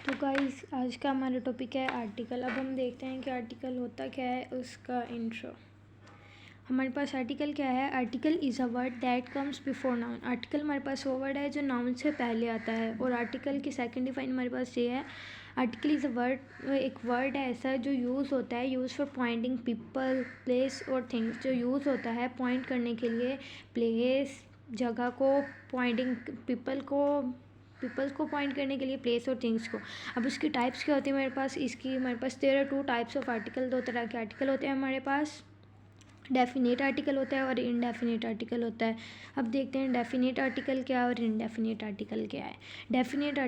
तो गाइस आज का हमारा टॉपिक है आर्टिकल। अब हम देखते हैं कि आर्टिकल होता क्या है, उसका इंट्रो। हमारे पास आर्टिकल क्या है। Article is a word that comes before noun. Article हमारे पास वो वर्ड है जो नाउन से पहले आता है। और आर्टिकल की सेकंड डिफाइन हमारे पास ये है, आर्टिकल इज़ अ वर्ड, एक वर्ड है ऐसा जो यूज़ होता है, use for pointing people, place और थिंग्स। जो यूज़ होता है पॉइंट करने के लिए प्लेस, जगह को, पॉइंटिंग पीपल्स को पॉइंट करने के लिए, प्लेस और थिंग्स को। अब उसकी टाइप्स क्या होती है हमारे पास there are 2 types of article. 2 तरह के आर्टिकल होते हैं हमारे पास। डेफिनेट आर्टिकल होता है और इनडेफिनेट आर्टिकल होता है। अब देखते हैं डेफिनेट आर्टिकल क्या है और इनडेफिनेट आर्टिकल क्या है। Definite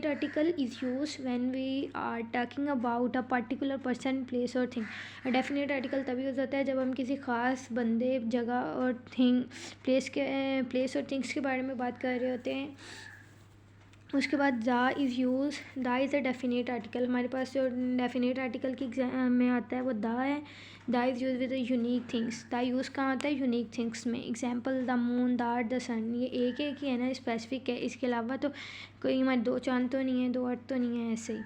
article is use when we are talking about a particular person, place और थिंग। डेफिनेट आर्टिकल तभी यूज़ होता है जब हम किसी खास बंदे, जगह और थिंग, प्लेस और थिंग्स के बारे में बात कर रहे होते हैं। उसके बाद दा इज़ अ डेफिनेट आर्टिकल। हमारे पास जो डेफिनेट आर्टिकल की एग्जाम में आता है वो दा है। The is use with unique things. The use कहाँ आता है, यूनिक थिंग्स में। Example the moon, the earth, the sun. ये एक ही है ना, स्पेसिफिक है। इसके अलावा तो कोई हमारे 2 चांद तो नहीं है, 2 अर्थ तो नहीं है, ऐसे ही।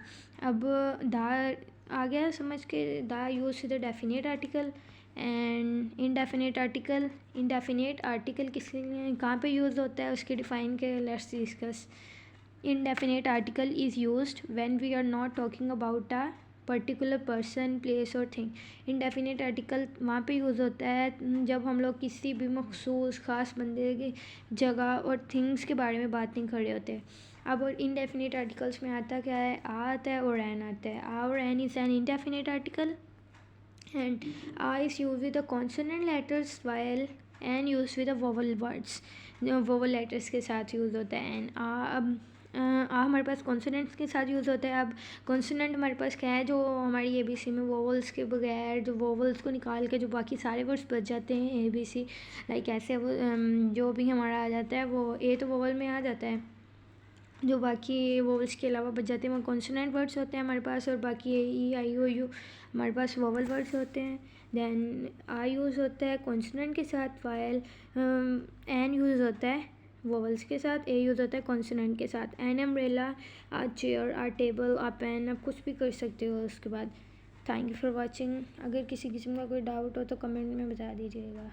अब दा आ गया समझ के। दा use with the definite article and indefinite article किसके लिए, कहाँ पे यूज़ होता है, उसकी डिफाइन के let's discuss. Indefinite article is used when we are not talking about a particular person, place और थिंग। इनडेफिनेट आर्टिकल वहाँ पे यूज़ होता है जब हम लोग किसी भी मखसूस ख़ास बंदे की, जगह और थिंग्स के बारे में बात नहीं कर रहे होते। अब और इनडेफिनेट आर्टिकल्स में आता क्या है, आ आता है और एन आता है। आ और an is an indefinite article and A is used with the consonant letters while N used with the vowel words। Vowel letters के साथ यूज़ होता है एन। अब आ हमारे पास कॉन्सोनेंट्स के साथ यूज़ होता है। अब कॉन्सोनेंट हमारे पास क्या है, जो हमारी ABC में वोवल्स के बगैर, जो वोवल्स को निकाल के जो बाकी सारे वर्ड्स बच जाते हैं ABC, लाइक ऐसे वो जो भी हमारा आ जाता है वो ए तो वोवल में आ जाता है, जो बाकी वोवल्स के अलावा बच जाते हैं वो कॉन्सोनेंट वर्ड्स होते हैं हमारे पास। और बाकी E, I, O, U हमारे पास वोवल वर्ड्स होते हैं। देन आ यूज़ होता है कॉन्सोनेंट के साथ, वाइल एन यूज़ होता है वोवल्स के साथ, ए यूज़ होता है कॉन्सोनेंट के साथ। An umbrella, a chair, a table, a pen, आप कुछ भी कर सकते हो उसके बाद। Thank you for watching. अगर किसी किस्म का कोई डाउट हो तो कमेंट में बता दीजिएगा।